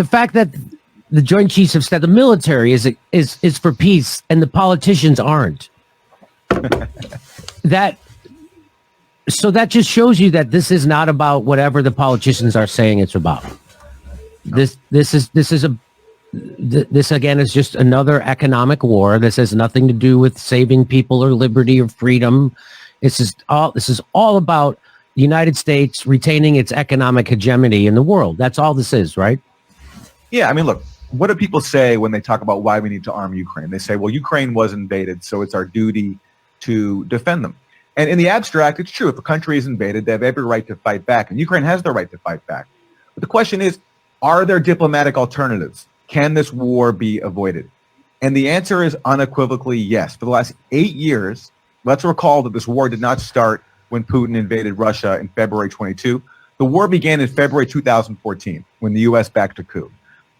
the fact that the Joint Chiefs have said the military is for peace and the politicians aren't. That just shows you that this is not about whatever the politicians are saying it's about. This again is just another economic war. This has nothing to do with saving people or liberty or freedom. This is all about the United States retaining its economic hegemony in the world. That's all this is, right? Yeah, I mean, look, what do people say when they talk about why we need to arm Ukraine? They say, well, Ukraine was invaded, so it's our duty to defend them. And in the abstract, it's true. If a country is invaded, they have every right to fight back, and Ukraine has the right to fight back. But the question is, are there diplomatic alternatives? Can this war be avoided? And the answer is unequivocally yes. For the last 8 years, let's recall that this war did not start when Putin invaded Russia in February 22. The war began in February 2014 when the U.S. backed a coup.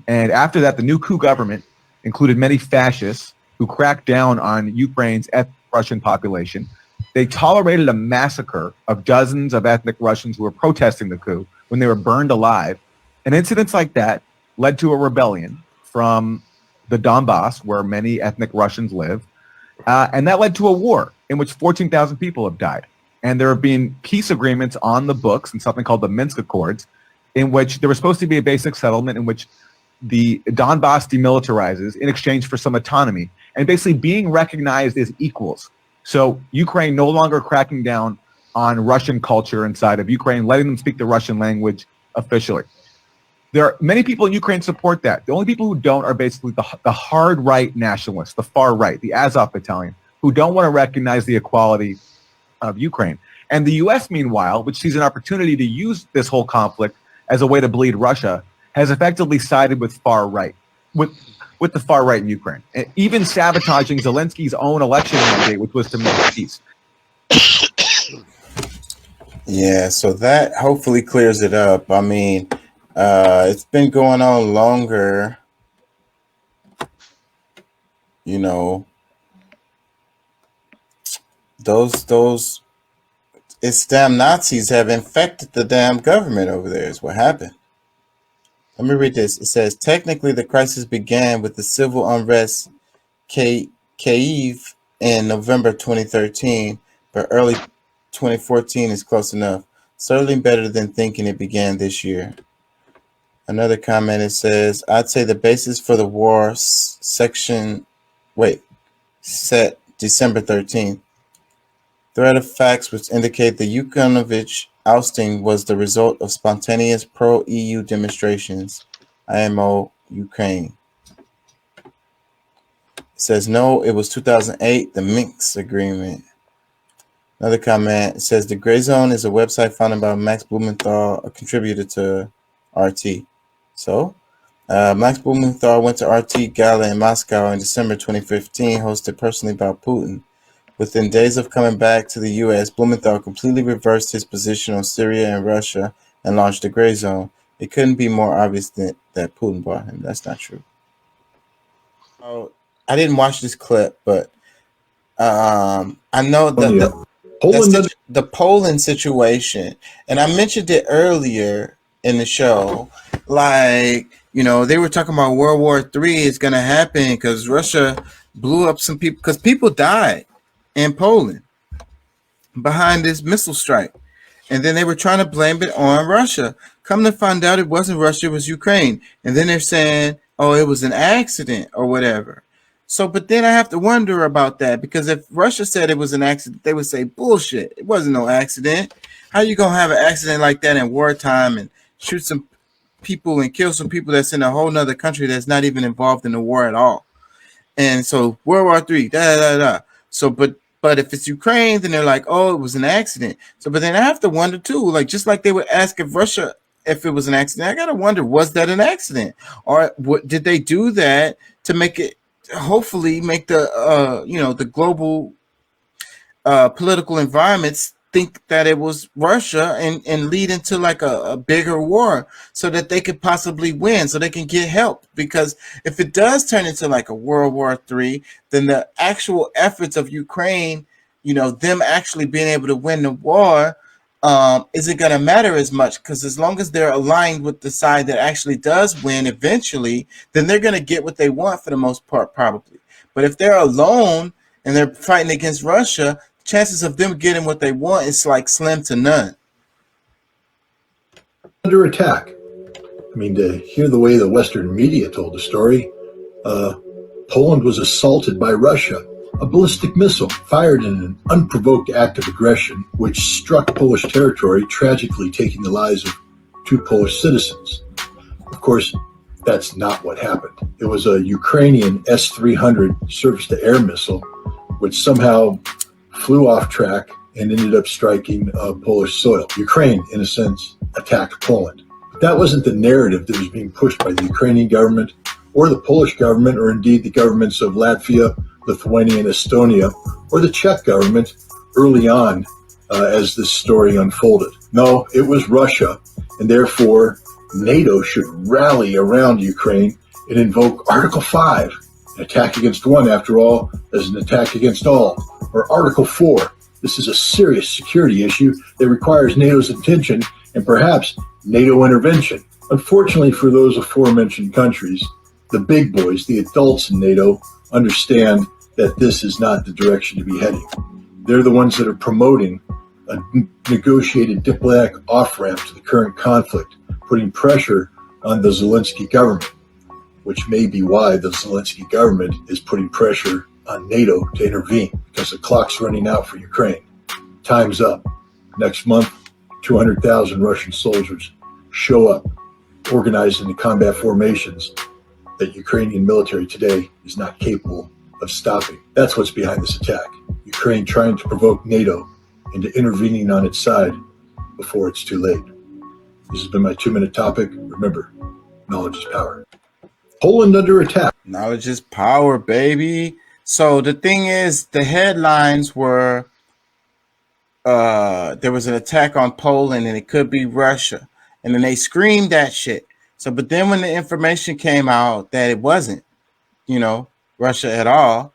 And after that, the new coup government included many fascists who cracked down on Ukraine's ethnic Russian population. They tolerated a massacre of dozens of ethnic Russians who were protesting the coup when they were burned alive. And incidents like that led to a rebellion from the Donbass, where many ethnic Russians live. And that led to a war in which 14,000 people have died. And there have been peace agreements on the books and something called the Minsk Accords, in which there was supposed to be a basic settlement in which the Donbass demilitarizes in exchange for some autonomy and basically being recognized as equals. So Ukraine no longer cracking down on Russian culture inside of Ukraine, letting them speak the Russian language officially. There are many people in Ukraine support that. The only people who don't are basically the hard right nationalists, the far right, the Azov battalion, who don't want to recognize the equality of Ukraine. And the U.S., meanwhile, which sees an opportunity to use this whole conflict as a way to bleed Russia, has effectively sided with far right, with the far right in Ukraine, and even sabotaging Zelensky's own election mandate, which was to make peace. Yeah, so that hopefully clears it up. I mean, it's been going on longer, you know. Those it's damn Nazis have infected the damn government over there is what happened. Let me read this. It says, technically, the crisis began with the civil unrest Kyiv in November 2013, but early 2014 is close enough. Certainly better than thinking it began this year. Another comment, it says, I'd say the basis for the war set December 13th. Thread of facts which indicate the Yanukovych ousting was the result of spontaneous pro-EU demonstrations. IMO Ukraine. It says no, it was 2008, the Minsk Agreement. Another comment, it says the Gray Zone is a website founded by Max Blumenthal, a contributor to RT. So, Max Blumenthal went to RT Gala in Moscow in December 2015, hosted personally by Putin. Within days of coming back to the U.S., Blumenthal completely reversed his position on Syria and Russia and launched the Gray Zone. It couldn't be more obvious that Putin bought him. That's not true. Oh, I didn't watch this clip, but I know that the Poland situation, and I mentioned it earlier in the show, like, you know, they were talking about World War III is going to happen because Russia blew up some people, because people died in Poland behind this missile strike. And then they were trying to blame it on Russia. Come to find out it wasn't Russia, it was Ukraine. And then they're saying, oh, it was an accident or whatever. So, but then I have to wonder about that, because if Russia said it was an accident, they would say, bullshit, it wasn't no accident. How you going to have an accident like that in wartime and shoot some people and kill some people that's in a whole nother country that's not even involved in the war at all? And so World War III, So, but if it's Ukraine, then they're like, oh, it was an accident. So, but then I have to wonder too, like, just like they would ask if Russia, if it was an accident, I got to wonder, was that an accident? Or did they do that to make it, hopefully make the, the global political environments think that it was Russia and lead into like a bigger war so that they could possibly win, so they can get help? Because if it does turn into like a World War III, then the actual efforts of Ukraine, them actually being able to win the war, is it going to matter as much? Because as long as they're aligned with the side that actually does win eventually, then they're going to get what they want for the most part, probably. But if they're alone and they're fighting against Russia, chances of them getting what they want is like slim to none. Under attack. I mean, to hear the way the Western media told the story, Poland was assaulted by Russia. A ballistic missile fired in an unprovoked act of aggression, which struck Polish territory, tragically taking the lives of 2 Polish citizens. Of course, that's not what happened. It was a Ukrainian S-300 surface-to-air missile, which somehow flew off track and ended up striking Polish soil. Ukraine, in a sense, attacked Poland. But that wasn't the narrative that was being pushed by the Ukrainian government or the Polish government, or indeed the governments of Latvia, Lithuania, and Estonia, or the Czech government early on as this story unfolded. No, it was Russia, and therefore NATO should rally around Ukraine and invoke Article 5. An attack against one, after all, is an attack against all. Or Article 4. This is a serious security issue that requires NATO's attention and perhaps NATO intervention. Unfortunately for those aforementioned countries, the big boys, the adults in NATO, understand that this is not the direction to be heading. They're the ones that are promoting a negotiated diplomatic off-ramp to the current conflict, putting pressure on the Zelensky government, which may be why the Zelensky government is putting pressure on NATO to intervene, because the clock's running out for Ukraine. Time's up. Next month, 200,000 Russian soldiers show up, organized into combat formations that Ukrainian military today is not capable of stopping. That's what's behind this attack. Ukraine trying to provoke NATO into intervening on its side before it's too late. This has been my 2-minute topic. Remember, knowledge is power. Poland under attack. Knowledge is power, baby. So the thing is, the headlines were there was an attack on Poland and it could be Russia. And then they screamed that shit. So, but then when the information came out that it wasn't, Russia at all,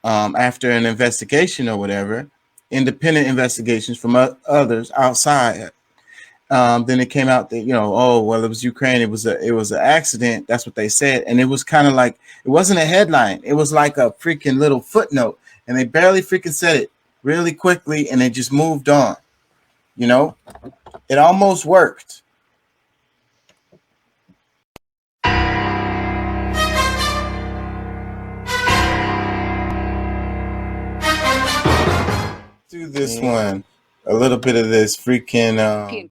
after an investigation or whatever, independent investigations from others outside, then it came out that, it was Ukraine. It was an accident. That's what they said. And it was kind of like, it wasn't a headline. It was like a freaking little footnote. And they barely freaking said it really quickly. And they just moved on. It almost worked. Do this one. A little bit of this freaking